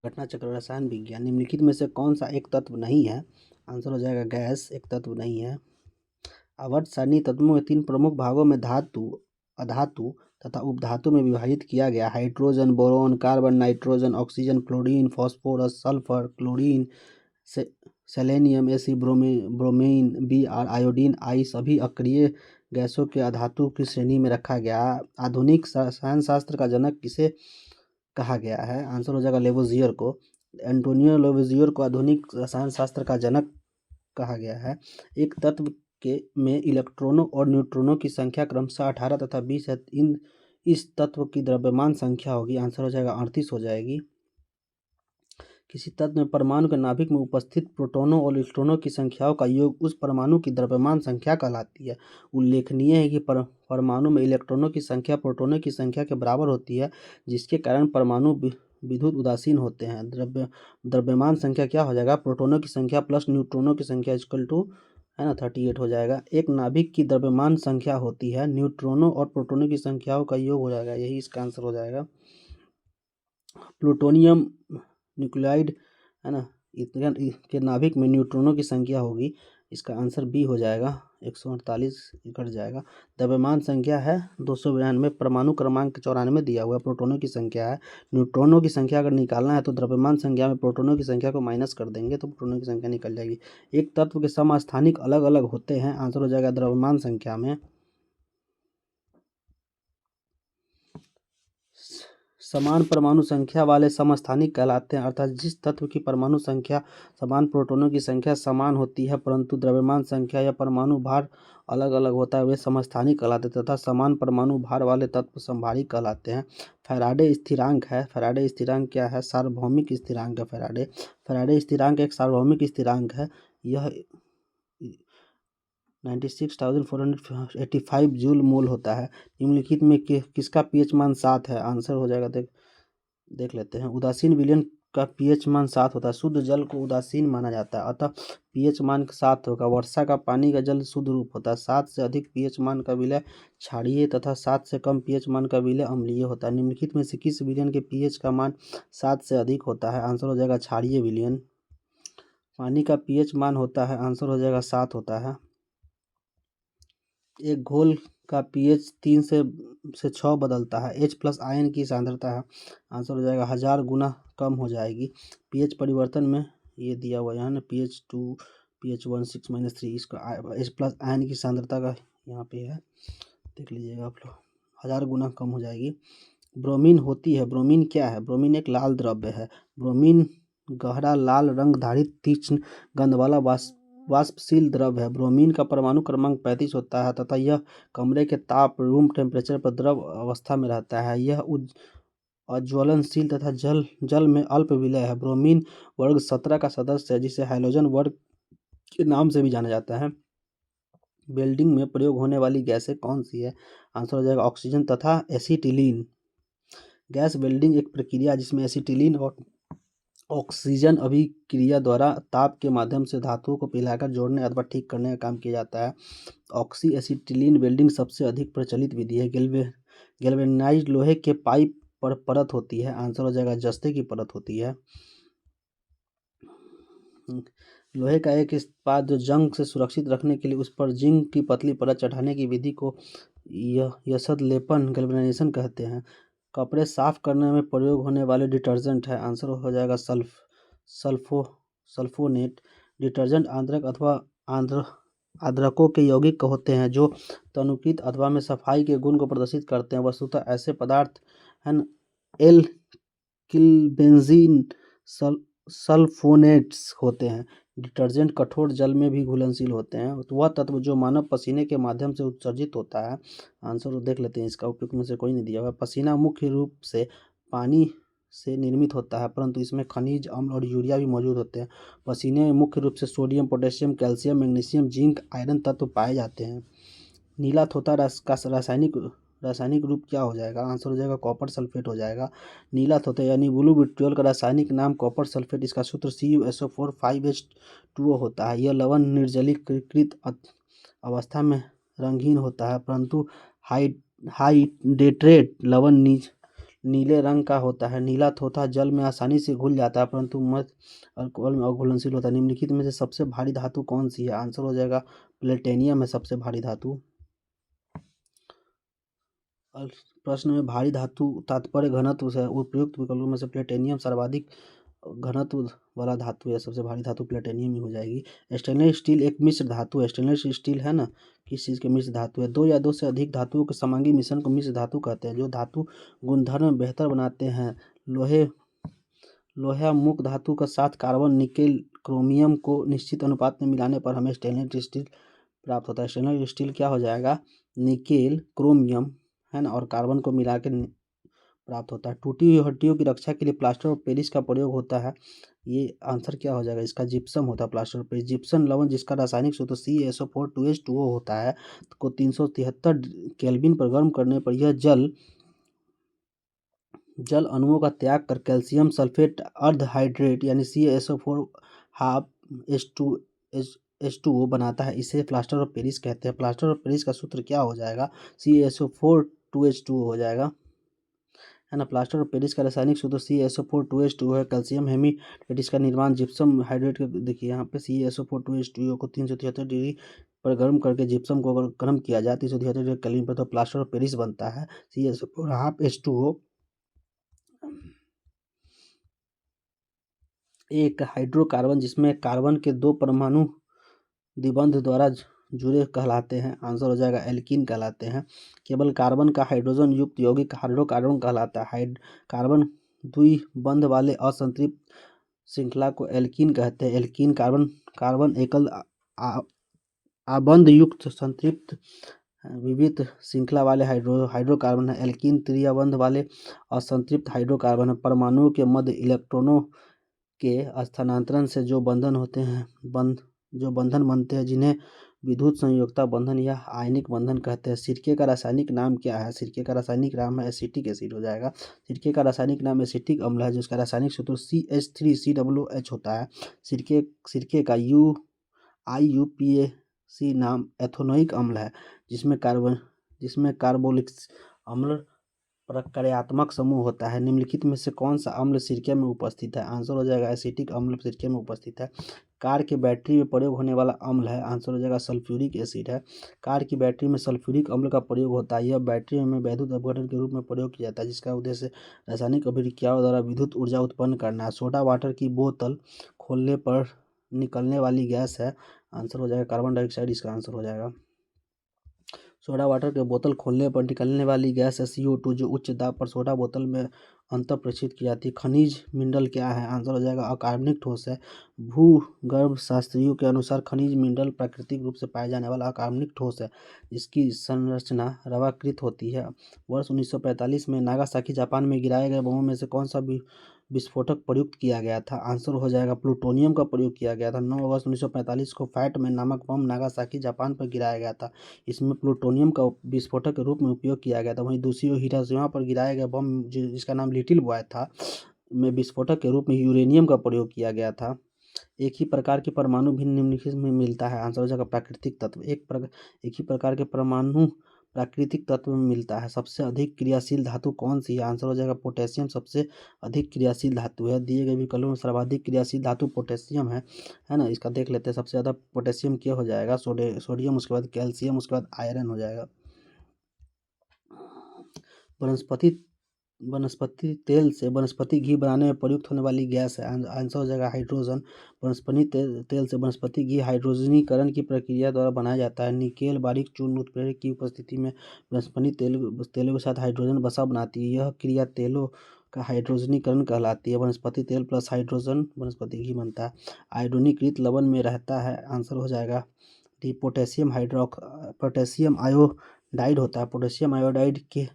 घटना चक्र रसायन विज्ञान निम्नलिखित में से कौन सा एक तत्व नहीं है? आंसर हो जाएगा गैस एक तत्व नहीं है। आवर्त सारणी तत्वों के 3 प्रमुख भागों में धातु, अधातु तथा उपधातु में विभाजित किया गया। Hydrogen, boron, carbon, nitrogen, oxygen, fluorine, phosphorus, sulphur, chlorine, selenium, SE, bromine, B और आयोडीन आई सभी अक्रिय गैसों के अधातु की श्रेणी में रखा गया। आधुनिक रसायन शास्त्र का जनक किसे कहा गया है? आंसर हो जाएगा लेवोजियर को। एंटोनियो लेवोजियर को आधुनिक रसायन शास्त्र का जनक कहा गया है। एक तत्व के में इलेक्ट्रॉनों और न्यूट्रॉनों की संख्या क्रमशः 18 तथा 20 है। इस तत्व की द्रव्यमान संख्या होगी, आंसर हो जाएगा 38 हो जाएगी। किसी तत्व में परमाणु के नाभिक में उपस्थित प्रोटॉनों और इलेक्ट्रॉनों की संख्याओं का योग उस परमाणु की द्रव्यमान संख्या कहलाती है। उल्लेखनीय है कि परमाणु में इलेक्ट्रॉनों की संख्या प्रोटॉनों की संख्या के बराबर होती है, जिसके कारण परमाणु विद्युत उदासीन होते हैं। द्रव्यमान संख्या क्या हो जाएगा? प्रोटॉनों की संख्या प्लस न्यूट्रॉनों की संख्या इक्वल टू, है ना, 38 हो जाएगा। एक नाभिक की द्रव्यमान संख्या होती है न्यूट्रॉनों और प्रोटॉनों की संख्याओं का योग हो जाएगा, यही इसका आंसर हो जाएगा। प्लूटोनियम न्यूक्लियाइड, है ना, इतने के नाभिक में न्यूट्रॉनों की संख्या होगी, इसका आंसर बी हो जाएगा, 148 कट जाएगा। द्रव्यमान संख्या है 292, परमाणु क्रमांक 94 दिया हुआ है, प्रोटॉनों की संख्या है। न्यूट्रॉनों की संख्या अगर निकालना है तो द्रव्यमान संख्या में प्रोटॉनों की संख्या को माइनस कर देंगे तो प्रोटॉनों की संख्या निकल जाएगी। एक तत्व के समस्थानिक अलग अलग होते हैं, आंसर हो जाएगा द्रव्यमान संख्या में। समान परमाणु संख्या वाले समस्थानिक कहलाते हैं, अर्थात जिस तत्व की परमाणु संख्या समान प्रोटॉनों की संख्या समान होती है परंतु द्रव्यमान संख्या या परमाणु भार अलग अलग होता है, वे समस्थानिक कहलाते हैं तथा समान परमाणु भार वाले तत्व समभारी कहलाते हैं। फैराडे स्थिरांक है। फैराडे स्थिरांक क्या है? सार्वभौमिक स्थिरांक है। फैराडे स्थिरांक एक सार्वभौमिक स्थिरांक है। यह 96,485 जूल मोल होता है। निम्नलिखित में किसका पीएच मान 7 है? आंसर हो जाएगा, देख लेते हैं। उदासीन विलयन का पीएच मान 7 होता है। शुद्ध जल को उदासीन माना जाता है, अतः पीएच मान 7 होगा। वर्षा का पानी का जल शुद्ध रूप होता है। 7 से अधिक पीएच मान का विलय क्षारीय तथा 7 से कम पीएच मान का विलय अम्लीय होता है। निम्नलिखित में से किस विलयन के पीएच का मान 7 से अधिक होता है? आंसर हो जाएगा क्षारीय विलयन। पानी का पीएच मान होता है, आंसर हो जाएगा 7 होता है। एक घोल का पीएच 3 से 6 बदलता है। H प्लस आयन की सांद्रता है, आंसर हो जाएगा 1000 गुना कम हो जाएगी। पीएच परिवर्तन में ये दिया हुआ यहाँ ना, pH2 pH1 6-3, इसका H प्लस आयन की सांद्रता का यहाँ पे है, देख लीजिएगा आप लोग, 1000 गुना कम हो जाएगी। ब्रोमीन होती है। ब्रोमीन क्या है? ब्रोमीन एक लाल द्रव्य है। ब्रोमीन गहरा लाल रंग धारित तीक्ष्ण गंध वाला वाष्पशील द्रव्य है। ब्रोमीन का परमाणु क्रमांक 35 होता है तथा यह कमरे के ताप रूम टेम्परेचर पर द्रव अवस्था में रहता है। यह अज्वलनशील तथा जल में अल्प विलय है। ब्रोमीन वर्ग 17 का सदस्य है, जिसे हैलोजन वर्ग के नाम से भी जाना जाता है। वेल्डिंग में प्रयोग होने वाली गैसें कौन सी है? आंसर हो जाएगा ऑक्सीजन तथा एसिटिलीन। गैस वेल्डिंग एक प्रक्रिया जिसमें एसिटिलीन और ऑक्सीजन अभिक्रिया द्वारा ताप के माध्यम से धातुओं को पिघलाकर जोड़ने अथवा ठीक करने का काम किया जाता है। ऑक्सी एसिटिलीन वेल्डिंग सबसे अधिक प्रचलित विधि है। गैल्वेनाइज्ड लोहे के पाइप पर परत होती है, आंसर हो जाएगा जस्ते की परत होती है। लोहे का एक इस्पात जो जंग से सुरक्षित रखने के लिए उस पर जिंक की पतली परत चढ़ाने की विधि को यसद लेपन गैल्वेनाइजेशन कहते हैं। कपड़े साफ करने में प्रयोग होने वाले डिटर्जेंट है, आंसर हो जाएगा सल्फोनेट। डिटर्जेंट आंद्रक अथवा आद्रकों के यौगिक होते हैं जो तनुकीत अथवा में सफाई के गुण को प्रदर्शित करते हैं। वस्तुतः ऐसे पदार्थ है एल्किलबेंजीन सल्फोनेट्स होते हैं। डिटर्जेंट कठोर जल में भी घुलनशील होते हैं। तो वह तत्व जो मानव पसीने के माध्यम से उत्सर्जित होता है, आंसर देख लेते हैं इसका, उपयुक्त में से कोई नहीं दिया हुआ। पसीना मुख्य रूप से पानी से निर्मित होता है परंतु इसमें खनिज अम्ल और यूरिया भी मौजूद होते हैं। पसीने में मुख्य रूप से sodium, potassium, calcium, magnesium, zinc, iron तत्व पाए जाते हैं। नीला थोथा का रासायनिक रूप क्या हो जाएगा? आंसर हो जाएगा कॉपर सल्फेट हो जाएगा। नीला थोथा यानी ब्लू विट्रियोल का रासायनिक नाम कॉपर सल्फेट, इसका सूत्र CuSO4 5H2O होता है। यह लवण निर्जलीकृत अवस्था में रंगहीन होता है परंतु हाइड्रेटेड लवण नीले रंग का होता है। नीला थोथा जल में आसानी से घुल जाता है परंतु मध्य अल्कोहल में अघुलनशील होता है। निम्नलिखित में से सबसे भारी धातु कौन सी है? आंसर हो जाएगा प्लेटेनियम है सबसे भारी धातु। प्रश्न में भारी धातु तात्पर्य घनत्व से उपयुक्त विकल्पों में से प्लेटेनियम सर्वाधिक घनत्व वाला धातु है। सबसे भारी धातु प्लेटेनियम ही हो जाएगी। स्टेनलेस स्टील एक मिश्र धातु है। स्टेनलेस स्टील है ना, किस चीज़ के मिश्र धातु है? दो या दो से अधिक धातुओं के समांगी मिश्रण को मिश्र धातु कहते हैं। जो धातु गुणधर्म बेहतर बनाते हैं। लोहा मुक्त धातु का साथ कार्बन निकेल क्रोमियम को निश्चित अनुपात में मिलाने पर हमें स्टेनलेस स्टील प्राप्त होता है। स्टेनलेस स्टील क्या हो जाएगा? निकेल क्रोमियम है ना और कार्बन को मिला के प्राप्त होता है। टूटी हुई हड्डियों की रक्षा के लिए प्लास्टर ऑफ पेरिस का प्रयोग होता है। ये आंसर क्या हो जाएगा इसका? जिप्सम होता है प्लास्टर ऑफ पेरिस। जिप्सम लवण जिसका रासायनिक सूत्र CaSO4 होता है को 373 केल्विन पर गर्म करने पर यह जल अणुओं का त्याग कर कैल्शियम सल्फेट अर्ध हाइड्रेट यानी CaSO4 हाफ H2O बनाता है। इसे प्लास्टर ऑफ पेरिस कहते हैं। प्लास्टर ऑफ पेरिस का सूत्र क्या हो जाएगा? CaSO4 2H2O हो जाएगा है ना। प्लास्टर ऑफ पेरिस का रासायनिक सूत्र CaSO4 2H2O है। कैल्शियम हेमीडेट इसका निर्माण जिप्सम हाइड्रेट के देखिए यहाँ पे CaSO4 2H2O को 373 डिग्री पर गर्म करके जिप्सम को अगर गर्म किया जाए 373 डिग्री केल्विन पर तो प्लास्टर ऑफ पेरिस बनता है CaSO4 हाफ H2O। एक हाइड्रोकार्बन जिसमें कार्बन के दो परमाणु द्विबंध द्वारा जुड़े कहलाते हैं। आंसर हो जाएगा एल्कीन कहलाते हैं। केवल कार्बन का हाइड्रोजन युक्त यौगिक हाइड्रोकार्बन कहलाता है। कार्बन द्विबंध वाले असंतृप्त श्रृंखला को एल्कीन कहते हैं। एल्कीन कार्बन एकल आबंध युक्त संतृप्त विविध श्रृंखला वाले हाइड्रोकार्बन है। एल्कीन त्रिबंध वाले असंतृप्त हाइड्रोकार्बन है। परमाणुओं के मध्य इलेक्ट्रॉनों के स्थानांतरण से जो बंधन बनते हैं जिन्हें विद्युत संयोजकता बंधन या आयनिक बंधन कहते हैं। सिरके का रासायनिक नाम क्या है? सिरके का रासायनिक नाम है एसिटिक एसिड हो जाएगा। सिरके का रासायनिक नाम एसिटिक अम्ल है जिसका रासायनिक सूत्र CH3COOH होता है। सिरके का IUPAC नाम एथेनोइक अम्ल है जिसमें कार्बोक्सिलिक अम्ल प्रक्रियात्मक समूह होता है। निम्नलिखित में से कौन सा अम्ल सिरके में उपस्थित है? आंसर हो जाएगा एसिटिक अम्ल सिरके में उपस्थित है। कार की बैटरी में प्रयोग होने वाला अम्ल है। आंसर हो जाएगा सल्फ्यूरिक एसिड है। कार की बैटरी में सल्फ्यूरिक अम्ल का प्रयोग होता है। यह बैटरी में वैद्युत अपघटन के रूप में प्रयोग किया जाता है जिसका उद्देश्य रासायनिक अभिक्रियाओं द्वारा विद्युत ऊर्जा उत्पन्न करना है। सोडा वाटर की बोतल खोलने पर निकलने वाली गैस है। आंसर हो जाएगा कार्बन डाइऑक्साइड इसका आंसर हो जाएगा। सोडा वाटर के बोतल खोलने पर निकलने वाली गैस है CO2 जो उच्च दाब पर सोडा बोतल में अंतर प्रेषित की जाती है। खनिज मिनरल क्या है? आंसर हो जाएगा अकार्बनिक ठोस है। भूगर्भ शास्त्रियों के अनुसार खनिज मिनरल प्राकृतिक रूप से पाए जाने वाला अकार्बनिक ठोस है जिसकी संरचना रवाकृत होती है। वर्ष 1945 में नागासाकी जापान में गिराए गए बमों में से कौन सा विस्फोटक प्रयुक्त किया गया था? आंसर हो जाएगा प्लूटोनियम का प्रयोग किया गया था। 9 अगस्त 1945 को फैटमैन नामक बम नागासाकी जापान पर गिराया गया था। इसमें प्लूटोनियम का विस्फोटक के रूप में उपयोग किया गया था। वहीं दूसरी ओर हिरोशिमा पर गिराया गया बम जिसका नाम लिटिल बॉय था में विस्फोटक के रूप में यूरेनियम का प्रयोग किया गया था। एक ही प्रकार के परमाणु भिन्न निम्नलिखित में मिलता है। आंसर हो जाएगा प्राकृतिक तत्व। एक ही प्रकार के परमाणु प्राकृतिक तत्व में मिलता है। सबसे अधिक क्रियाशील धातु कौन सी है? आंसर हो जाएगा पोटेशियम सबसे अधिक क्रियाशील धातु है। दिए गए विकल्पों में सर्वाधिक क्रियाशील धातु पोटेशियम है ना। इसका देख लेते हैं। सबसे ज़्यादा पोटेशियम क्या हो जाएगा? सोडियम, उसके बाद कैल्शियम, उसके बाद आयरन हो जाएगा। वनस्पति तेल से वनस्पति घी बनाने में प्रयुक्त होने वाली गैस है। आंसर हो जाएगा हाइड्रोजन। वनस्पति तेल से वनस्पति घी हाइड्रोजनीकरण की प्रक्रिया द्वारा बनाया जाता है। निकेल बारीक चूर्ण उत्प्रेरक की उपस्थिति में वनस्पति तेलों के साथ हाइड्रोजन बसा बनाती है। यह क्रिया तेलों का हाइड्रोजनीकरण कहलाती है। वनस्पति तेल प्लस हाइड्रोजन वनस्पति घी बनता है। आयोडीनीकृत लवण में रहता है। आंसर हो जाएगा डी पोटेशियम आयोडाइड होता है। पोटेशियम आयोडाइड के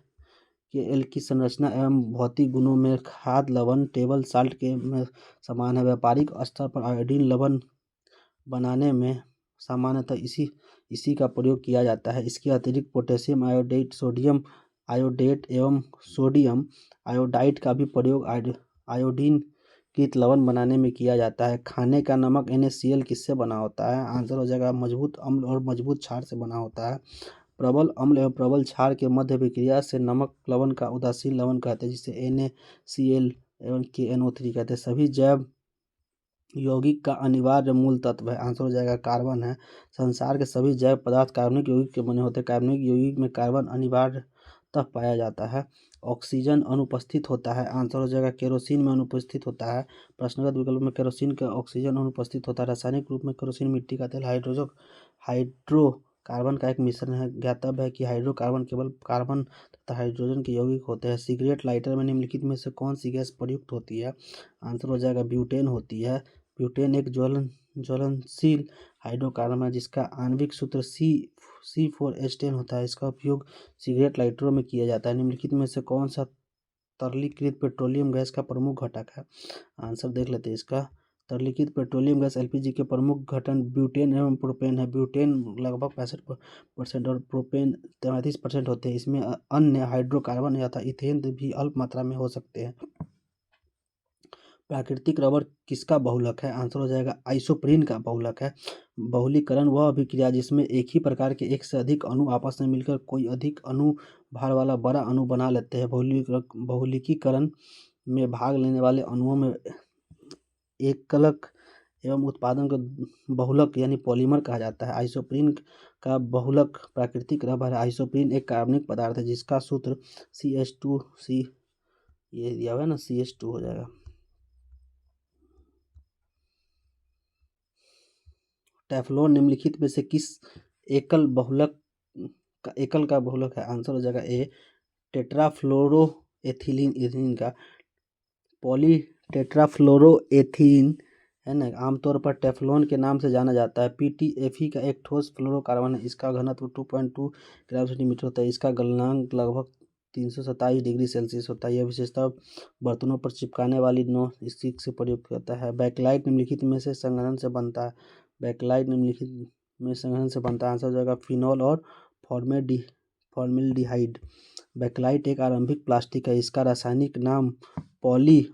एल की संरचना एवं भौतिक गुणों में खाद्य लवण टेबल साल्ट के में समान है। व्यापारिक स्तर पर आयोडीन लवण बनाने में सामान्यतः इसी का प्रयोग किया जाता है। इसके अतिरिक्त पोटेशियम आयोडेट, सोडियम आयोडेट एवं सोडियम आयोडाइड का भी प्रयोग आयोडीन कृत लवण बनाने में किया जाता है। खाने का नमक NaCl किससे बना होता है? आंसर हो जाएगा मजबूत अम्ल और मजबूत क्षार से बना होता है। प्रबल अम्ल एवं प्रबल क्षार के मध्य विक्रिया से नमक लवण का उदासीन लवण कहते हैं, जिसे NaCl एवं KNO3 कहते हैं। सभी जैव यौगिक का अनिवार्य मूल तत्व है, आंसर हो जाएगा कार्बन है। संसार के सभी जैव पदार्थ कार्बनिक यौगिक के बने होते हैं। कार्बनिक यौगिक में कार्बन अनिवार्यतः पाया जाता है। ऑक्सीजन अनुपस्थित होता है, आंसर हो जाएगा केरोसिन में अनुपस्थित होता है। प्रश्नगत विकल्प में केरोसिन का ऑक्सीजन अनुपस्थित होता है। रासायनिक रूप में केरोसिन मिट्टी का तेल हाइड्रोकार्बन का एक मिश्रण है। ज्ञातव्य है कि हाइड्रोकार्बन केवल कार्बन तथा हाइड्रोजन के यौगिक होते हैं। सिगरेट लाइटर में निम्नलिखित में से कौन सी गैस प्रयुक्त होती है, आंसर हो जाएगा ब्यूटेन होती है। ब्यूटेन एक ज्वलनशील हाइड्रोकार्बन है जिसका आणविक सूत्र C4H10 होता है। इसका उपयोग सिगरेट लाइटरों में किया जाता है। निम्नलिखित में से कौन सा तरलीकृत पेट्रोलियम गैस का प्रमुख घटक है, आंसर देख लेते हैं इसका। तरलीकृत पेट्रोलियम गैस LPG के प्रमुख घटक ब्यूटेन एवं प्रोपेन है। ब्यूटेन लगभग 65% और प्रोपेन 33% होते हैं। इसमें अन्य हाइड्रोकार्बन या इथेन भी अल्प मात्रा में हो सकते हैं। प्राकृतिक रबर किसका बहुलक है, आंसर हो जाएगा आइसोप्रीन का बहुलक है। बहुलीकरण वह अभिक्रिया जिसमें एक ही प्रकार के एक से अधिक अणु आपस में मिलकर कोई अधिक अणु भार वाला बड़ा अणु बना लेते हैं। बहुलीकीकरण में भाग लेने वाले अणुओं में एकलक एवं उत्पादन को बहुलक यानी पॉलीमर कहा जाता है। आइसोप्रीन का बहुलक प्राकृतिक रबर है। आइसोप्रीन एक कार्बनिक पदार्थ है जिसका सूत्र CH2C ये दिया हुआ है ना, CH2 हो जाएगा। टेफ्लॉन निम्नलिखित में से किस एकल का बहुलक है, आंसर हो जाएगा ए टेट्राफ्लोरोएथिलीन का। पॉली टेट्राफ्लोरोएथीन है ना, आमतौर पर टेफ्लॉन के नाम से जाना जाता है। PTFE का एक ठोस फ्लोरोकार्बन है। इसका घनत्व 2.2 ग्राम सेंटीमीटर होता है। इसका गलनांक लगभग 327 डिग्री सेल्सियस होता है। यह विशेषता बर्तनों पर चिपकाने वाली नो स्टिक से प्रयुक्त होता है। बैकलाइट निम्नलिखित में से संघनन से बनता है। बैकलाइट निम्नलिखित में संघनन से बनता है, आंसर हो जाएगा फिनॉल और फॉर्मेल्डिहाइड। बैकलाइट एक आरंभिक प्लास्टिक है। इसका रासायनिक नाम पॉली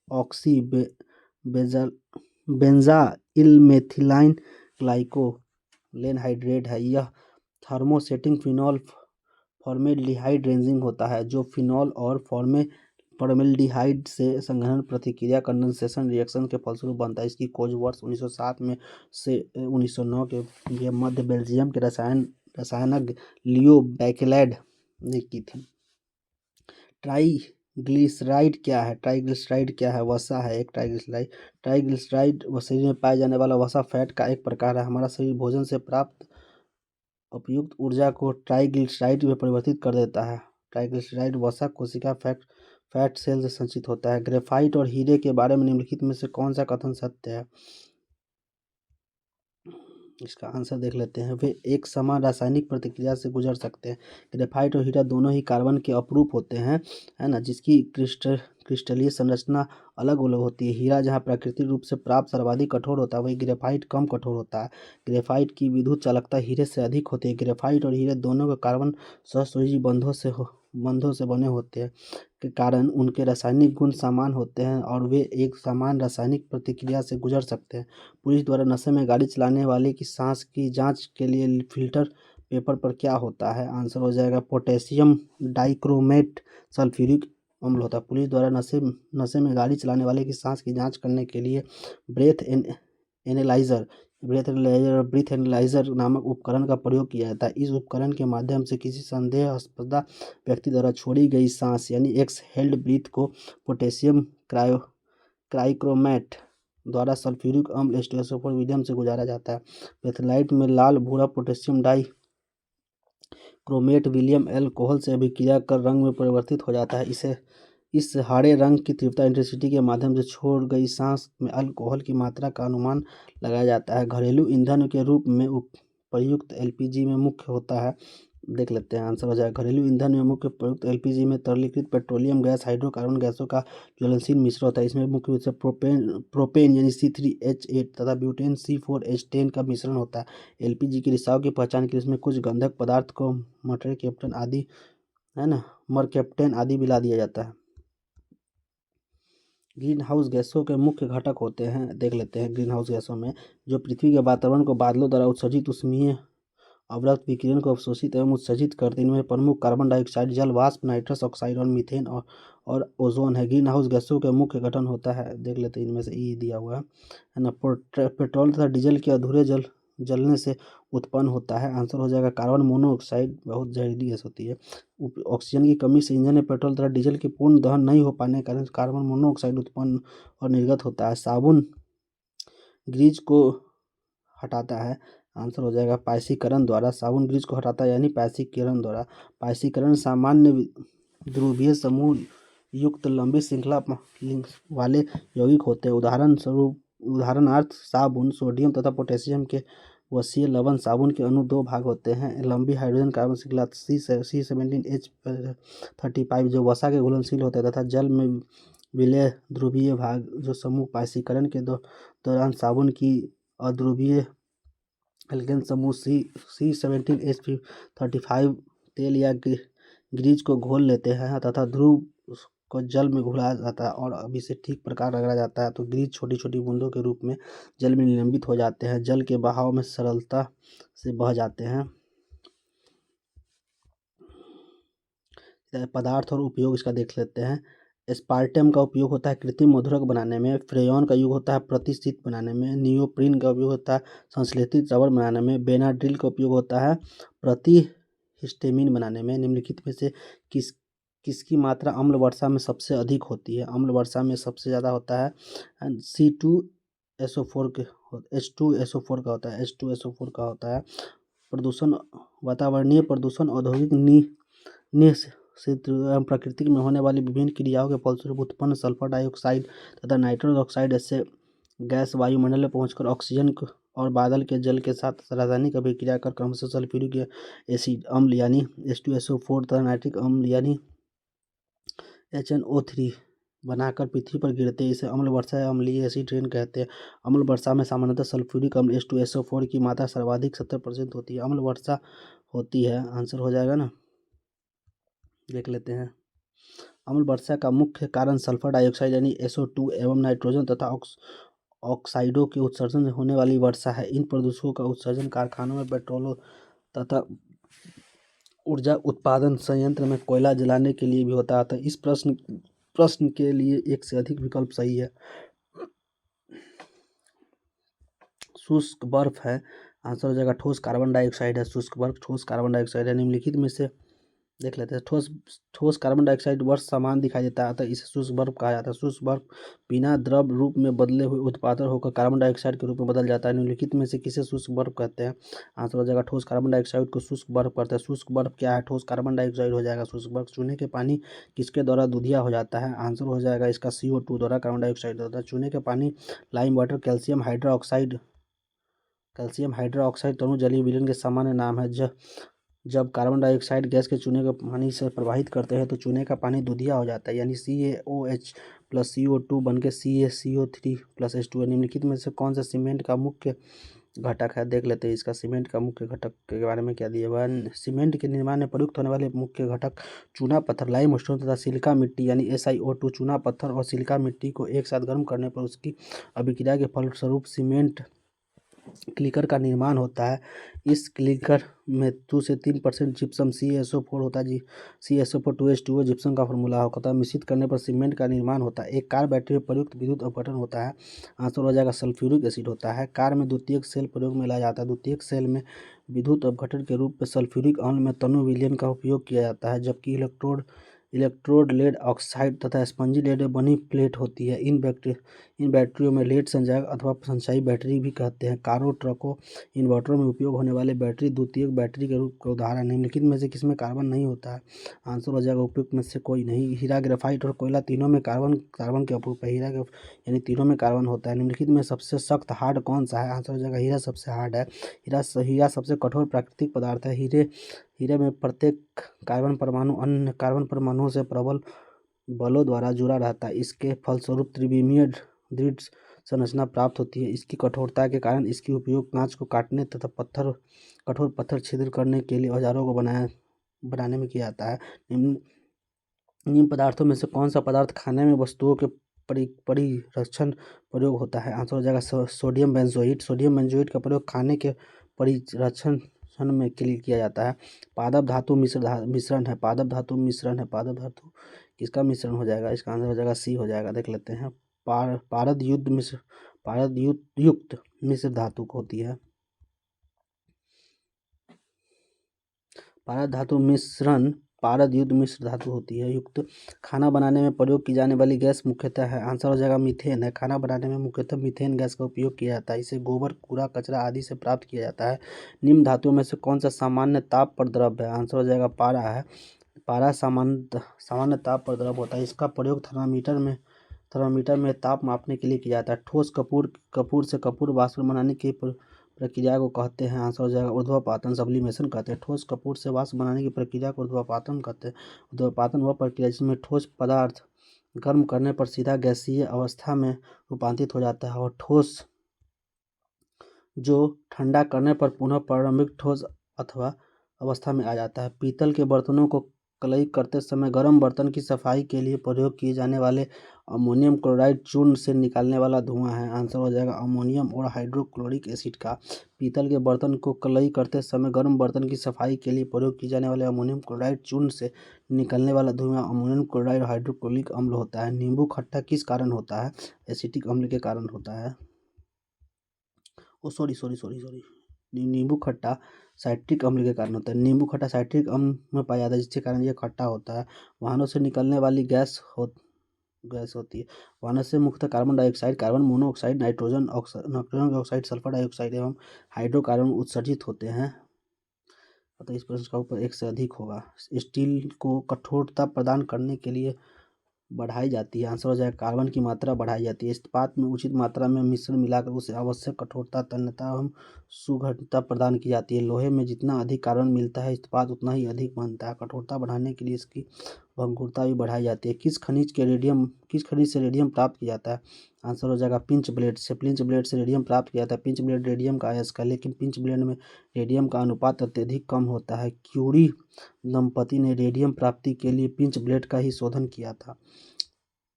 ऑक्सी बेंजाइलमेथिलाइन ग्लाइकोलेन हाइड्रेट है। यह थर्मोसेटिंग फिनॉल फॉर्मेल्डिहाइड रेजिन होता है जो फिनॉल और फॉर्मेल्डिहाइड से संघनन प्रतिक्रिया कंडेंसेशन रिएक्शन के फलस्वरूप बनता है। इसकी खोज वर्ष 1907 में से 1909 के मध्य बेल्जियम के रसायनज्ञ लियो बैकेलैड ने की थी। ट्राइग्लिसराइड क्या है, वसा है एक ट्राइग्लिसराइड शरीर में पाए जाने वाला वसा फैट का एक प्रकार है। हमारा शरीर भोजन से प्राप्त उपयुक्त ऊर्जा को ट्राइग्लिसराइड में परिवर्तित कर देता है। ट्राइग्लिसराइड वसा कोशिका फैट सेल से संचित होता है। ग्रेफाइट और हीरे के बारे में निम्नलिखित में से कौन सा कथन सत्य है, इसका आंसर देख लेते हैं। वे एक समान रासायनिक प्रतिक्रिया से गुजर सकते हैं। ग्रेफाइट और हीरा दोनों ही कार्बन के अपरूप होते हैं, है ना, जिसकी क्रिस्टलीय संरचना अलग अलग होती है। हीरा जहां प्राकृतिक रूप से प्राप्त सर्वाधिक कठोर होता है, वही ग्रेफाइट कम कठोर होता है। ग्रेफाइट की विद्युत चालकता हीरे से अधिक होती है। ग्रेफाइट और हीरे दोनों के कार्बन सहसंयोजी बंधों से बने होते हैं के कारण उनके रासायनिक गुण समान होते हैं और वे एक समान रासायनिक प्रतिक्रिया से गुजर सकते हैं। पुलिस द्वारा नशे में गाड़ी चलाने वाले की सांस की जांच के लिए फिल्टर पेपर पर क्या होता है, आंसर हो जाएगा पोटेशियम डाइक्रोमेट सल्फ्यूरिक अम्ल होता है। पुलिस द्वारा नशे में गाड़ी चलाने वाले की सांस की जांच करने के लिए ब्रेथ एनालाइजर ब्रीथ एनालाइजर नामक उपकरण का प्रयोग किया जाता है। इस उपकरण के माध्यम से किसी संदेहास्पद व्यक्ति द्वारा छोड़ी गई सांस यानी एक्सहेल्ड ब्रीथ को पोटेशियम क्राइक्रोमेट द्वारा सल्फ्यूरिक अम्ल स्टेरोफोर्बिडियम से गुजारा जाता है। बेथलाइट में लाल भूरा पोटेशियम डाई क्रोमेट विलियम एल्कोहल से अभिक्रिया कर रंग में परिवर्तित हो जाता है। इस हरे रंग की तीव्रता इंटेंसिटी के माध्यम से छोड़ गई सांस में अल्कोहल की मात्रा का अनुमान लगाया जाता है। घरेलू ईंधन के रूप में प्रयुक्त LPG में मुख्य होता है, देख लेते हैं, आंसर हो जाएगा घरेलू ईंधन में मुख्य प्रयुक्त LPG में तरलीकृत पेट्रोलियम गैस हाइड्रोकार्बन गैसों का ज्वलनशील मिश्रण होता है। इसमें मुख्य रूप से प्रोपेन यानी C3H8 तथा ब्यूटेन C4H10 का मिश्रण होता है। LPG के रिसाव की पहचान के लिए इसमें कुछ गंधक पदार्थ को मरकैप्टन आदि मिला दिया जाता है। ग्रीन हाउस गैसों के मुख्य घटक होते हैं, देख लेते हैं। ग्रीन हाउस गैसों में जो पृथ्वी के वातावरण को बादलों द्वारा उत्सर्जित ऊष्मीय अवरक्त विकिरण को अवशोषित एवं उत्सर्जित करते हैं। इनमें प्रमुख कार्बन डाइऑक्साइड, जल वाष्प, नाइट्रस ऑक्साइड और मीथेन और ओजोन है। ग्रीन हाउस गैसों का मुख्य गठन होता है, देख लेते हैं इनमें से ई दिया हुआ है ना। पेट्रोल तथा डीजल के अधूरे जलने से उत्पन्न होता है। आंसर हो जाएगा कार्बन मोनोऑक्साइड, बहुत जहरीली गैस होती है। ऑक्सीजन की कमी से इंजन में पेट्रोल तथा डीजल के पूर्ण दहन नहीं हो पाने के कारण कार्बन मोनोऑक्साइड उत्पन्न और निर्गत होता है। साबुन ग्रीज को हटाता है। आंसर हो जाएगा पायसीकरण द्वारा। साबुन ग्रीज को हटाता है यानी पायसीकरण द्वारा। पायसीकरण सामान्य ध्रुवीय समूह युक्त लंबी श्रृंखला वाले यौगिक होते हैं। उदाहरणार्थ साबुन सोडियम तथा पोटेशियम के वसीय लवण। साबुन के अणु दो भाग होते हैं, लंबी हाइड्रोजन कार्बन श्रृंखला C17H35 जो वसा के घुलनशील होते हैं, तथा जल में विलय ध्रुवीय भाग जो समूह। पायसीकरण के दौरान साबुन की अध्रुवीय एल्केन समूह C17H35 तेल या ग्रीज को घोल लेते हैं तथा ध्रुव को जल में घुला जाता है और अब इसे ठीक प्रकार रगड़ा जाता है तो ग्रीज छोटी छोटी बूंदों के रूप में जल में निलंबित हो जाते हैं, जल के बहाव में सरलता से बह जाते हैं। पदार्थ और उपयोग इसका देख लेते हैं। एस्पार्टम का उपयोग होता है कृत्रिम मधुरक बनाने में। फ्रेयॉन का उपयोग होता है प्रतिष्ठित बनाने में। नियोप्रीन का उपयोग होता है संश्लेषित रबर बनाने में। बेनाड्रिल का उपयोग होता है प्रतिहिस्टेमीन बनाने में। निम्नलिखित में से किसकी मात्रा अम्ल वर्षा में सबसे अधिक होती है? अम्ल वर्षा में सबसे ज़्यादा होता है C2SO4 H2SO4 का होता है, H2SO4 का होता है। प्रदूषण, वातावरणीय प्रदूषण, औद्योगिक निःसृत एवं प्रकृति में होने वाली विभिन्न क्रियाओं के फलस्वरूप उत्पन्न सल्फर डाइऑक्साइड तथा नाइट्रस ऑक्साइड ऐसे गैस वायुमंडल में पहुंचकर ऑक्सीजन और बादल के जल के साथ रासायनिक अभिक्रिया कर क्रमशः सल्फ्यूरिक एसिड अम्ल यानी H2SO4 तथा नाइट्रिक अम्ल यानी HNO3 बनाकर पृथ्वी पर गिरते हैं। इसे अम्ल वर्षा या अम्लीय एसिड रेन कहते हैं। अम्ल वर्षा में सामान्यतः सल्फ्यूरिक अम्ल H2SO4 की मात्रा सर्वाधिक 70% होती है। अम्ल वर्षा होती है, आंसर हो जाएगा ना, देख लेते हैं। अम्ल वर्षा का मुख्य कारण सल्फर डाइऑक्साइड यानी SO2 एवं नाइट्रोजन तथा ऑक्साइडों के उत्सर्जन से होने वाली वर्षा है। इन प्रदूषकों का उत्सर्जन कारखानों में पेट्रोल तथा ऊर्जा उत्पादन संयंत्र में कोयला जलाने के लिए भी होता है। इस प्रश्न के लिए एक से अधिक विकल्प सही है। शुष्क बर्फ है, आंसर हो जाएगा ठोस कार्बन डाइऑक्साइड है। शुष्क बर्फ ठोस कार्बन डाइऑक्साइड है। निम्नलिखित में से देख लेते हैं। ठोस कार्बन डाइऑक्साइड वर्ष समान दिखाई देता है, अतः इसे शुष्क बर्फ कहा जाता है। शुष्क बर्फ बिना द्रव रूप में बदले हुए उत्पादन होकर कार्बन डाइऑक्साइड के रूप में बदल जाता है। निम्नलिखित में से किसे शुष्क बर्फ कहते हैं? आंसर हो जाएगा ठोस कार्बन डाइऑक्साइड को शुष्क बर्फ कहते हैं। शुष्क बर्फ क्या है? ठोस कार्बन डाइऑक्साइड हो जाएगा शुष्क बर्फ। चूने के पानी किसके द्वारा दूधिया हो जाता है? आंसर हो जाएगा इसका CO2 द्वारा कार्बन डाइऑक्साइड होता है। चूने के पानी, लाइम वाटर, कैल्शियम हाइड्रोक्साइड दोनों जलीय विलयन के सामान्य नाम है। जब कार्बन डाइऑक्साइड गैस के चूने के पानी से प्रवाहित करते हैं तो चूने का पानी दूधिया हो जाता है यानी CaOH प्लस CO2 बन के CaCO3 प्लस H2। निम्नलिखित में से कौन सा सीमेंट का मुख्य घटक है? देख लेते हैं इसका सीमेंट का मुख्य घटक के बारे में क्या दिया हुआ है। सीमेंट के निर्माण में प्रयुक्त होने वाले मुख्य घटक चूना पत्थर, लाइमस्टोन तथा सिलिका मिट्टी यानी SiO2। चूना पत्थर और सिलिका मिट्टी को एक साथ गर्म करने पर उसकी अभिक्रिया के फलस्वरूप सीमेंट क्लिकर का निर्माण होता है। इस क्लिकर में 2 से 3% जिप्सम CaSO4 होता है। CaSO4 2H2O जिप्सम का फॉर्मूला होता है। मिश्रित करने पर सीमेंट का निर्माण होता है। एक कार बैटरी में प्रयुक्त विद्युत अपघटन होता है, आंसर हो जाएगा सल्फ्यूरिक एसिड होता है। कार में द्वितीयक सेल प्रयोग में लाया जाता है। द्वितीयक सेल में विद्युत अपघटन के रूप में सल्फ्यूरिक अम्ल में तनु विलयन का उपयोग किया जाता है, जबकि इलेक्ट्रोड लेड ऑक्साइड तथा स्पंजी लेड में बनी प्लेट होती है। इन बैटरियों में लेड संचायक अथवा संचयी बैटरी भी कहते हैं। कारों, ट्रकों, इन्वर्टरों में उपयोग होने वाले बैटरी द्वितीयक बैटरी के रूप का उदाहरण। निम्नलिखित में से किसमें कार्बन नहीं होता है? आंसर हो जाएगा उपयुक्त में से कोई नहीं। हीरा, ग्रेफाइट और कोयला तीनों में कार्बन के अपूर्व है। यानी तीनों में कार्बन होता है। निम्नलिखित में सबसे सख्त हार्ड कौन सा है? आंसर हो जाएगा हीरा सबसे हार्ड है। हीरा सबसे कठोर प्राकृतिक पदार्थ है। हीरे में प्रत्येक कार्बन परमाणु अन्य कार्बन परमाणुओं से प्रबल बलों द्वारा जुड़ा रहता है। इसके फलस्वरूप त्रिविमीय दृढ़ संरचना प्राप्त होती है। इसकी कठोरता के कारण इसकी उपयोग कांच को काटने तथा कठोर पत्थर छिद्र करने के लिए औजारों को बनाने में किया जाता है। निम्न पदार्थों में से कौन सा पदार्थ खाने में वस्तुओं के परिरक्षण प्रयोग होता है? आंसर हो जाएगा सोडियम बेंजोएट। सोडियम बेंजोएट का प्रयोग खाने के परिरक्षण संश्लेषण में के लिए किया जाता है। पादप धातु मिश्रण है, पादप धातु मिश्रण है, पादप धातु किसका मिश्रण हो जाएगा? इसका आंसर हो जाएगा सी हो जाएगा। देख लेते हैं। पारद युक्त मिश्र धातु होती है। पारद धातु मिश्रण पारद युक्त मिश्र धातु होती है। युक्त खाना बनाने में प्रयोग की जाने वाली गैस मुख्यतः है, आंसर हो जाएगा मीथेन है। खाना बनाने में मुख्यतः मीथेन गैस का उपयोग किया जाता है। इसे गोबर, कूड़ा, कचरा आदि से प्राप्त किया जाता है। निम्न धातुओं में से कौन सा सामान्य ताप पर द्रव है? आंसर हो जाएगा पारा है। पारा सामान्य ताप पर द्रव होता है। इसका प्रयोग थर्मामीटर में ताप मापने के लिए किया जाता है। ठोस कपूर से कपूर वाष्प बनाने की प्रक्रिया को कहते हैं, आंसर हो जाएगा ऊर्ध्वपातन, सब्लिमेशन कहते हैं। ठोस कपूर से वाष्प बनाने की प्रक्रिया को ऊर्ध्वपातन कहते हैं। ऊर्ध्वपातन वह प्रक्रिया जिसमें ठोस पदार्थ गर्म करने पर सीधा गैसीय अवस्था में रूपांतरित हो जाता है और ठोस जो ठंडा करने पर पुनः प्रारंभिक ठोस अथवा अवस्था में आ जाता है। पीतल के बर्तनों को कलई करते समय गर्म बर्तन की सफाई के लिए प्रयोग किए जाने वाले अमोनियम क्लोराइड चूर्ण से निकालने वाला धुआं है, आंसर हो जाएगा अमोनियम और हाइड्रोक्लोरिक एसिड का। पीतल के बर्तन को कलई करते समय गर्म बर्तन की सफाई के लिए प्रयोग किए जाने वाले अमोनियम क्लोराइड चूर्ण से निकलने वाला धुआं अमोनियम क्लोराइड हाइड्रोक्लोरिक अम्ल होता है। नींबू खट्टा किस कारण होता है? एसिटिक अम्ल के कारण होता है। सॉरी, नींबू खट्टा साइट्रिक अम्ल के कारण होता है। नींबू खट्टा साइट्रिक अम्ल में पाया जाता है, जिसके कारण यह खट्टा होता है। वाहनों से निकलने वाली गैस होती है। वाहनों से मुख्यतः carbon dioxide, carbon monoxide, nitrogen oxide, sulphur dioxide एवं हाइड्रोकार्बन उत्सर्जित होते हैं। अतः इस प्रश्न का ऊपर एक से अधिक होगा। स्टील को कठोरता प्रदान करने के लिए बढ़ाई जाती है, आंसर हो जाएगा कार्बन की मात्रा बढ़ाई जाती है। इस्पात में उचित मात्रा में मिश्रण मिलाकर उसे आवश्यक कठोरता, तन्यता एवं सुघटता प्रदान की जाती है। लोहे में जितना अधिक कार्बन मिलता है इस्पात उतना ही अधिक बनता है। कठोरता बढ़ाने के लिए इसकी भंगुरता भी बढ़ाई जाती है। किस खनिज से रेडियम प्राप्त किया जाता है? आंसर हो जाएगा पिंच ब्लेड से रेडियम प्राप्त किया जाता है। पिंच ब्लेड रेडियम का अयस्क है, लेकिन पिंच ब्लेड में रेडियम का अनुपात अत्यधिक कम होता है। क्यूरी दंपति ने रेडियम प्राप्ति के लिए पिंच ब्लेड का ही शोधन किया था।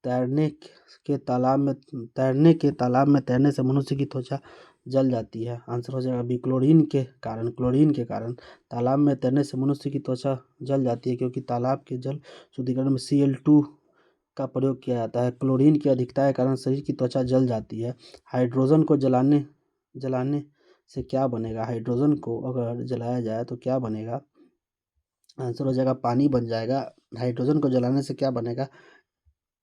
तैरने के तालाब में तैरने से मनुष्य की त्वचा जल जाती है, आंसर हो जाएगा बी क्लोरीन के कारण तालाब में तैरने से मनुष्य की त्वचा जल जाती है, क्योंकि तालाब के जल शुद्धिकरण में Cl2 का प्रयोग किया जाता है। क्लोरीन की अधिकता के कारण शरीर की त्वचा जल जाती है। हाइड्रोजन को जलाने से क्या बनेगा? हाइड्रोजन को अगर जलाया जाए तो क्या बनेगा? आंसर हो जाएगा पानी बन जाएगा। हाइड्रोजन को जलाने से क्या बनेगा?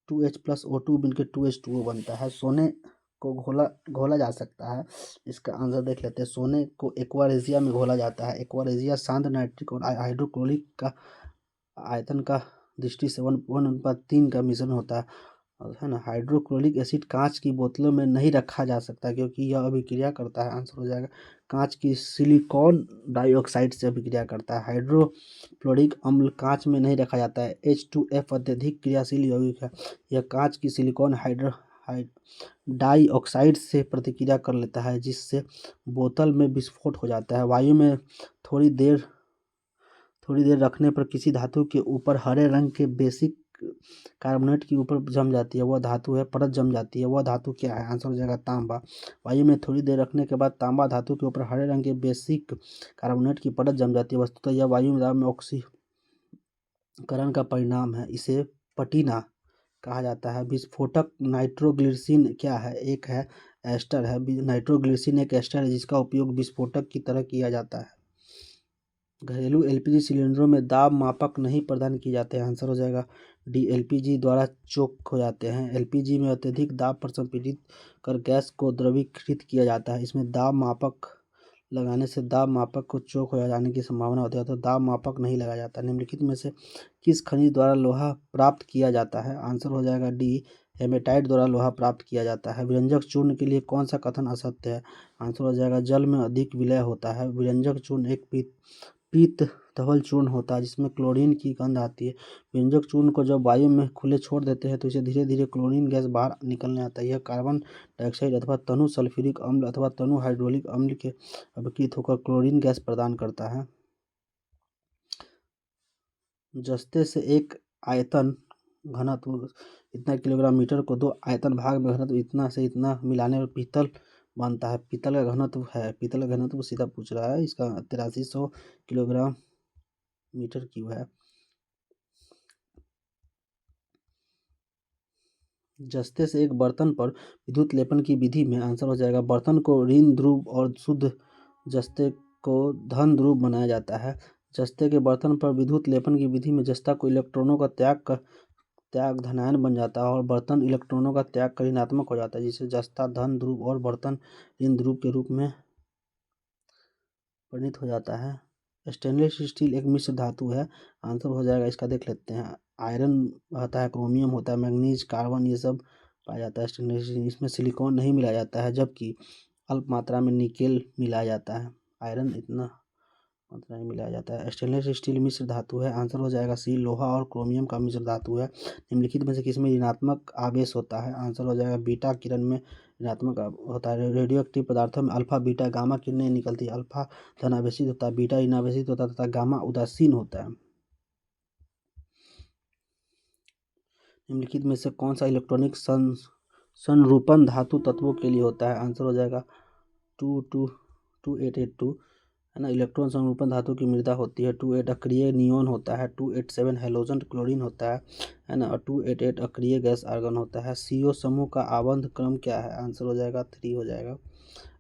2H+O2 मिलकर 2H2O बनता है। सोने को घोला जा सकता है, इसका आंसर देख लेते हैं। सोने को एक्वारेजिया में घोला जाता है। एक्वारेजिया शांत नाइट्रिक और हाइड्रोक्लोरिक का आयतन का दृष्टि से 1:3 का मिश्रण होता है ना। हाइड्रोक्लोरिक एसिड कांच की बोतलों में नहीं रखा जा सकता, क्योंकि यह अभिक्रिया करता है, आंसर हो जाएगा कांच की सिलिकॉन डाइऑक्साइड से अभिक्रिया करता है। हाइड्रोक्लोरिक अम्ल कांच में नहीं रखा जाता है। H2F अत्यधिक क्रियाशील यौगिक है, यह कांच की सिलिकॉन डाइऑक्साइड से प्रतिक्रिया कर लेता है, जिससे बोतल में विस्फोट हो जाता है। वायु में थोड़ी देर रखने पर किसी धातु के ऊपर हरे रंग के बेसिक कार्बोनेट के ऊपर जम जाती है, वह धातु है, परत जम जाती है, वह धातु क्या है? आंसर हो जाएगा तांबा। वायु में थोड़ी देर रखने के बाद तांबा धातु के ऊपर हरे रंग के बेसिक कार्बोनेट की परत जम जाती है। वस्तुतः यह वायु में ऑक्सीकरण का परिणाम है, इसे पटीना कहा जाता है। विस्फोटक नाइट्रोग्लिसरीन क्या है? एक है एस्टर है। नाइट्रोग्लिसरीन एक एस्टर है जिसका उपयोग विस्फोटक की तरह किया जाता है। घरेलू एलपीजी सिलेंडरों में दाब मापक नहीं प्रदान किए जाते हैं, आंसर हो जाएगा डी एलपीजी द्वारा चोक हो जाते हैं। एलपीजी में अत्यधिक दाब पर संपीड़ित कर गैस को द्रवीकृत किया जाता है। इसमें दाब मापक लगाने से दाब मापक को चोक हो जाने की संभावना होती है, तो दाब मापक नहीं लगाया जाता। निम्नलिखित में से किस खनिज द्वारा लोहा प्राप्त किया जाता है? आंसर हो जाएगा डी हेमेटाइट द्वारा लोहा प्राप्त किया जाता है। विरंजक चूर्ण के लिए कौन सा कथन असत्य है? आंसर हो जाएगा जल में अधिक विलय होता है। विरंजक चूर्ण एक पीत धवल चूर्ण होता है जिसमें क्लोरीन की गंध आती है। व्यंजक चूर्ण को जब वायु में खुले छोड़ देते हैं तो इसे धीरे धीरे क्लोरीन गैस बाहर निकलने आता है। यह कार्बन डाइऑक्साइड अथवा तनु सल्फ्यूरिक अम्ल अथवा तनु हाइड्रोलिक अम्ल के अपकृत होकर क्लोरीन गैस प्रदान करता है। जस्ते से एक आयतन घनत्व इतना किलोग्राम मीटर को दो आयतन भाग में घनत्व इतना से इतना मिलाने पर पीतल बनता है। पीतल का घनत्व है, पीतल का घनत्व सीधा पूछ रहा है, इसका 8300 किलोग्राम मीटर क्यूब है। जस्ते से एक बर्तन पर विद्युत लेपन की विधि में आंसर हो जाएगा, बर्तन को ऋण ध्रुव और शुद्ध जस्ते को धन ध्रुव बनाया जाता है। जस्ते के बर्तन पर विद्युत लेपन की विधि में जस्ता को इलेक्ट्रॉनों का त्याग धनायन बन जाता है और बर्तन इलेक्ट्रॉनों का त्याग कर ऋणात्मक हो जाता है, जिसे जस्ता धन ध्रुव और बर्तन ऋण ध्रुव के रूप में परिणित हो जाता है। स्टेनलेस स्टील एक मिश्र धातु है, आंसर हो जाएगा इसका, देख लेते हैं। आयरन होता है, क्रोमियम होता है, मैग्नीज, कार्बन, ये सब पाया जाता है स्टेनलेस स्टील। इसमें सिलिकॉन नहीं मिलाया जाता है, जबकि अल्प मात्रा में निकेल मिलाया जाता है। आयरन इतना मात्रा में मिलाया जाता है। स्टेनलेस स्टील मिश्र धातु है, आंसर हो जाएगा सी, लोहा और क्रोमियम का मिश्र धातु है। निम्नलिखित में से किसमें ऋणात्मक आवेश होता है, आंसर हो जाएगा बीटा किरण में ऋणात्मक होता है। रेडियो एक्टिव पदार्थों में अल्फा बीटा गामा किरणें निकलती है। अल्फा धनावेशित होता है, बीटा ऋणावेशित होता है तथा गामा उदासीन होता है। निम्नलिखित में से कौन सा इलेक्ट्रॉनिक संरूपण धातु तत्वों के लिए होता है, आंसर हो जाएगा 2882 है ना। इलेक्ट्रॉन संरूपण धातु की मृदा होती है। 28 अक्रिय नियोन होता है। 287 हैलोजन क्लोरीन होता है ना। और 288 अक्रिय गैस आर्गन होता है। CO समूह का आबंध क्रम क्या है, आंसर हो जाएगा 3 हो जाएगा।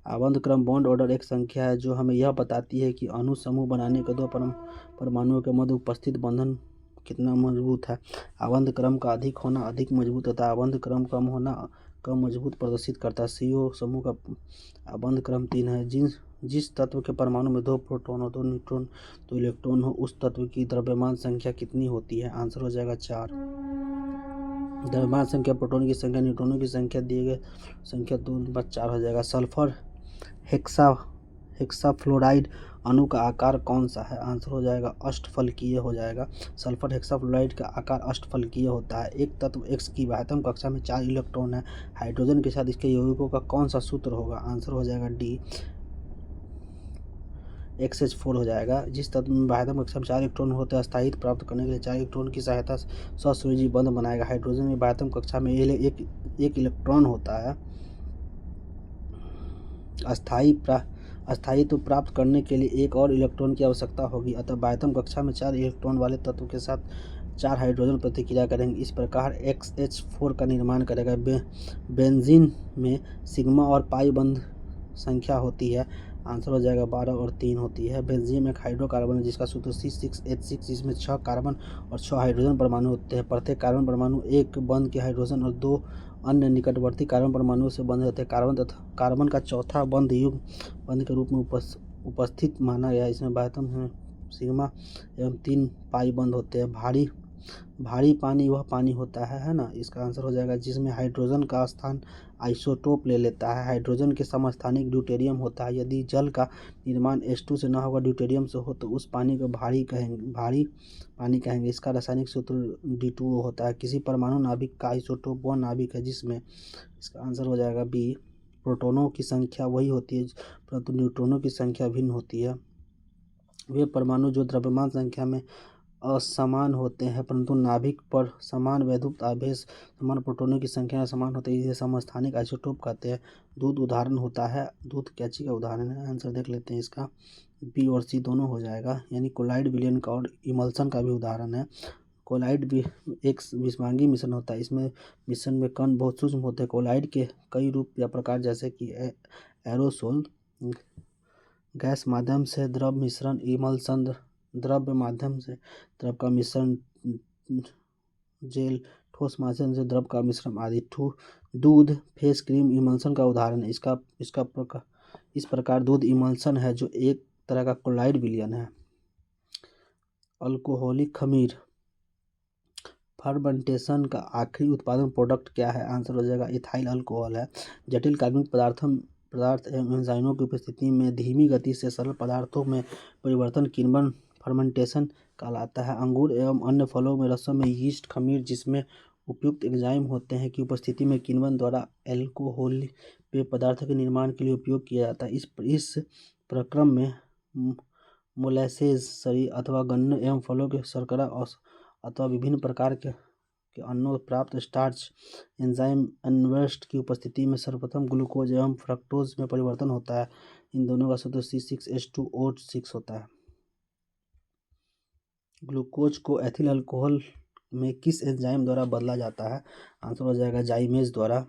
आबंध क्रम बॉन्ड ऑर्डर एक संख्या है जो हमें यह बताती है कि अणु समूह बनाने के दो परमाणुओं के मध्य उपस्थित बंधन कितना मजबूत है। आबंध क्रम का अधिक होना अधिक मजबूत होता है, आबंध क्रम कम होना कम मजबूत प्रदर्शित करता है। CO समूह का आबंध क्रम 3 है। जिस तत्व के परमाणु में 2 प्रोटॉन और 2 न्यूट्रॉन 2 इलेक्ट्रॉन हो, उस तत्व की द्रव्यमान संख्या कितनी होती है, आंसर हो जाएगा 4। द्रव्यमान संख्या, प्रोटॉन की संख्या, न्यूट्रॉनों की संख्या, दिए गए संख्या 2/4 हो जाएगा। सल्फर हेक्साफ्लोराइड अणु का आकार कौन सा है, आंसर हो जाएगा अष्टफलकीय हो जाएगा। सल्फर हेक्साफ्लोराइड का आकार अष्टफलकीय होता है। एक तत्व X की बाह्यतम कक्षा में 4 इलेक्ट्रॉन है, हाइड्रोजन के साथ इसके यौगिकों का कौन सा सूत्र होगा, आंसर हो जाएगा D XH4 हो जाएगा। जिस तत्व में बाह्यतम कक्षा में 4 इलेक्ट्रॉन होते हैं, स्थायित्व प्राप्त करने के लिए 4 इलेक्ट्रॉन की सहायता से ससुरुचि बंध बनाएगा। हाइड्रोजन में बाह्यतम कक्षा में एक इलेक्ट्रॉन होता है। अस्थायित्व प्राप्त करने के लिए एक और इलेक्ट्रॉन की आवश्यकता होगी, अतः बाह्यतम कक्षा में 4 इलेक्ट्रॉन वाले तत्व के साथ 4 हाइड्रोजन प्रतिक्रिया करेंगे, इस प्रकार XH4 का निर्माण करेगा। बेंजीन में सिग्मा और पाई बंध संख्या होती है, आंसर हो जाएगा 12 और 3 होती है। बेंजीन एक हाइड्रोकार्बन है जिसका सूत्र C6H6, जिसमें 6 कार्बन और 6 हाइड्रोजन परमाणु होते हैं। प्रत्येक कार्बन परमाणु एक बंध के हाइड्रोजन और 2 अन्य निकटवर्ती कार्बन परमाणुओं से बंधे होते हैं। कार्बन का चौथा बंध युग्म बंध के रूप में उपस्थित माना गया है। इसमें बाह्यतम में सिग्मा एवं 3 पाई बंध होते हैं। भारी पानी वह पानी होता है ना, इसका आंसर हो जाएगा जिसमें हाइड्रोजन का स्थान आइसोटोप ले लेता है। हाइड्रोजन के समस्थानिक ड्यूटेरियम होता है। यदि जल का निर्माण H2 से न होगा, ड्यूटेरियम से हो, तो उस पानी को भारी पानी कहेंगे। इसका रासायनिक सूत्र D2O होता है। किसी परमाणु नाभिक का आइसोटोप वह नाभिक है जिसमें, इसका आंसर हो जाएगा B, प्रोटॉनों की संख्या वही होती है परंतु न्यूट्रॉनों की संख्या भिन्न होती है। वे परमाणु जो द्रव्यमान संख्या में असमान होते हैं परंतु नाभिक पर समान वैद्युत आवेश समान प्रोटॉनों की संख्या समान होती है, इसे समस्थानिक आइसोटोप कहते हैं। दूध उदाहरण होता है, दूध क्या चीज का उदाहरण है, आंसर देख लेते हैं इसका। B और C दोनों हो जाएगा, यानी कोलाइड विलयन का और इमल्सन का भी उदाहरण है। कोलाइड भी एक विषमांगी मिश्रण होता है, इसमें मिश्रण में कण बहुत सूक्ष्म होते हैं। कोलाइड के कई रूप या प्रकार जैसे कि एरोसोल, गैस माध्यम से द्रव मिश्रण, इमल्सन, द्रव्य माध्यम से द्रव का मिश्रण, जेल, ठोस माध्यम से द्रव का मिश्रण आदि। दूध फेस क्रीम इमल्सन का उदाहरण है। इस प्रकार दूध इमल्सन है जो एक तरह का कोलाइड विलयन है। अल्कोहलिक खमीर फर्मेंटेशन का आखिरी उत्पादन प्रोडक्ट क्या है, आंसर हो जाएगा इथाइल अल्कोहल है। जटिल कार्बनिक पदार्थ एवं एंजाइमों की उपस्थिति में धीमी गति से सरल पदार्थों में परिवर्तन किण्वन फर्मेंटेशन कहलाता है। अंगूर एवं अन्य फलों में रसों में यीस्ट खमीर जिसमें उपयुक्त एंजाइम होते हैं की उपस्थिति में किण्वन द्वारा अल्कोहल पेय पदार्थ के निर्माण के लिए उपयोग किया जाता है। इस प्रक्रम में मोलेसेस शरीर अथवा गन्ने एवं फलों के शर्करा अथवा विभिन्न प्रकार के के अण्नों प्राप्त स्टार्च एंजाइम अनवेस्ट की उपस्थिति में सर्वप्रथम ग्लूकोज एवं फ्रक्टोज में परिवर्तन होता है। इन दोनों का सूत्र C6H2O6 होता है। ग्लूकोज को एथिल अल्कोहल में किस एंजाइम द्वारा बदला जाता है? आंसर हो जाएगा जाइमेज द्वारा।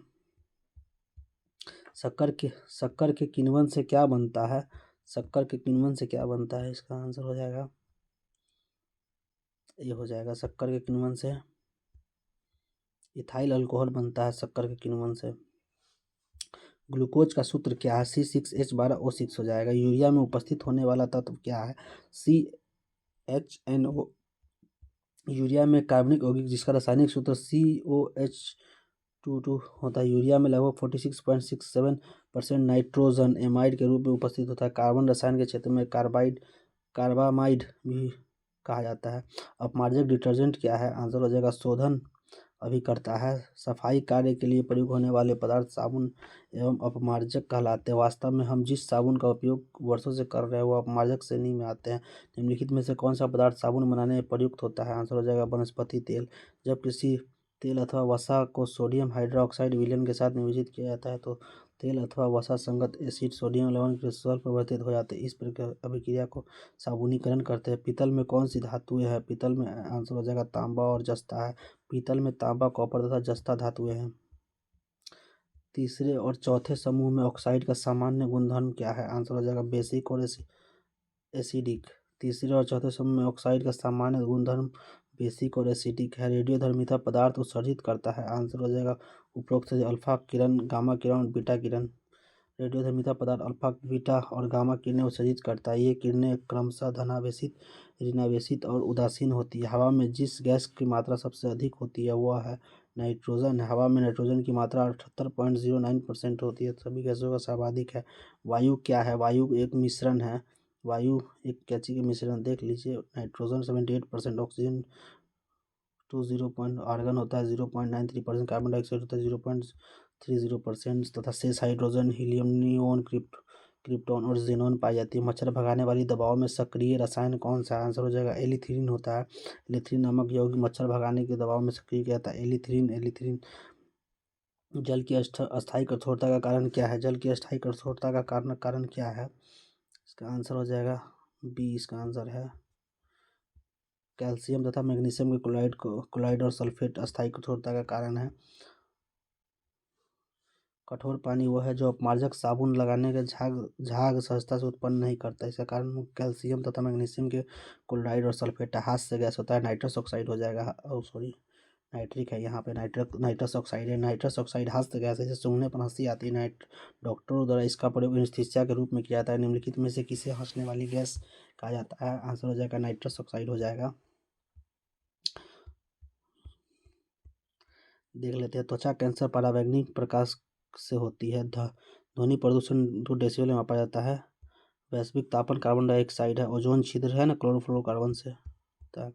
शक्कर के किण्वन से क्या बनता है? शक्कर के किण्वन से क्या बनता है? इसका आंसर हो जाएगा, ये हो जाएगा शक्कर के किण्वन से इथाइल अल्कोहल बनता है शक्कर के किण्वन से। ग्लूकोज का सूत्र क्या है? C6H12O6 हो जाएगा। यूरिया में उपस्थित होने वाला तत्व क्या है? CHNO। यूरिया में कार्बनिक यौगिक जिसका रासायनिक सूत्र COH22 होता है। यूरिया में लगभग 46.67% नाइट्रोजन एमाइड के रूप में उपस्थित होता है। कार्बन रसायन के क्षेत्र में कार्बामाइड भी कहा जाता है। अपमार्जक डिटर्जेंट क्या है? आंसर हो जाएगा शोधन अभिकर्ता है। सफाई कार्य के लिए प्रयोग होने वाले पदार्थ साबुन एवं अपमार्जक कहलाते हैं। वास्तव में हम जिस साबुन का उपयोग वर्षों से कर रहे हैं वो अपमार्जक श्रेणी में आते हैं। निम्नलिखित में से कौन सा पदार्थ साबुन बनाने में प्रयुक्त होता है? आंसर हो जाएगा वनस्पति तेल। जब किसी तेल अथवा वसा को सोडियम हाइड्रोक्साइड विलयन के साथ नियोजित किया जाता है तो तेल अथवा वसा संगत एसिड सोडियम लवण के स्वल्प परिवर्तित हो जाते हैं। इस प्रकार अभिक्रिया को साबुनीकरण करते हैं। पीतल में कौन सी धातुएं हैं? पीतल में आंसर हो जाएगा तांबा और जस्ता है। पीतल में तांबा, कॉपर तथा जस्ता धातुएं हैं। तीसरे और चौथे समूह में ऑक्साइड का सामान्य गुणधर्म क्या है? आंसर हो जाएगा बेसिक और एसिडिक। तीसरे और चौथे समूह में ऑक्साइड का सामान्य गुणधर्म बेसिक और एसिडिक है। रेडियोधर्मिता पदार्थ उत्सर्जित करता है। आंसर हो जाएगा उपरोक्त से अल्फा किरण, गामा किरण और बीटा किरण। रेडियोधर्मिता पदार्थ अल्फा, बीटा और गामा किरणें उत्सर्जित करता है। ये किरणें क्रमशः धनावेशित, ऋणावेशित और उदासीन होती है। हवा में जिस गैस की मात्रा सबसे अधिक होती है वह है नाइट्रोजन। हवा में नाइट्रोजन की मात्रा 78.09% होती है, सभी गैसों का सर्वाधिक है। वायु क्या है? वायु एक मिश्रण है। वायु एक क्या चीज़ का मिश्रण देख लीजिए। नाइट्रोजन 78%, ऑक्सीजन 20 आर्गन होता है 0.93%, कार्बन डाइऑक्साइड होता है 0.30% तथा शेष हाइड्रोजन, हीलियम, नियोन, क्रिप्टॉन और जेनॉन पाई जाती है। मच्छर भगाने वाली दवाओं में सक्रिय रसायन कौन सा है? आंसर हो जाएगा एलिथ्रीन होता है। एलिथ्रीन नामक यौगिक मच्छर भगाने की दवाओं में सक्रिय किया जाता है। एलिथ्रीन। जल की अस्थायी कठोरता का कारण क्या है? जल की अस्थायी कठोरता का कारण क्या है? इसका आंसर हो जाएगा बी। इसका आंसर है कैल्शियम तथा मैग्नीशियम के क्लोराइड और सल्फेट अस्थायी कठोरता का कारण है। कठोर पानी वह है जो अपमार्जक साबुन लगाने के झाग सहजता से उत्पन्न नहीं करता। इसका कारण कैल्शियम तथा मैग्नीशियम के क्लोराइड और सल्फेट। हास्य से गैस होता है नाइट्रस ऑक्साइड हो जाएगा। सॉरी, नाइट्रिक है यहाँ पे, नाइट्रस ऑक्साइड है। नाइट्रस ऑक्साइड हास्य गैस है, इसे सूंघने पर हंसी आती है। डॉक्टरों द्वारा इसका प्रयोग एनेस्थीसिया के रूप में किया जाता है। निम्नलिखित में से किसे हंसने वाली गैस कहा जाता है? आंसर हो जाएगा नाइट्रस ऑक्साइड हो जाएगा। देख लेते हैं। त्वचा कैंसर पराबैंगनी प्रकाश से होती है। ध्वनि प्रदूषण 2 डेसिबल में मापा जाता है। वैश्विक तापन कार्बन डाइऑक्साइड है। ओजोन छिद्र है ना, क्लोरोफ्लोरोकार्बन से होता है।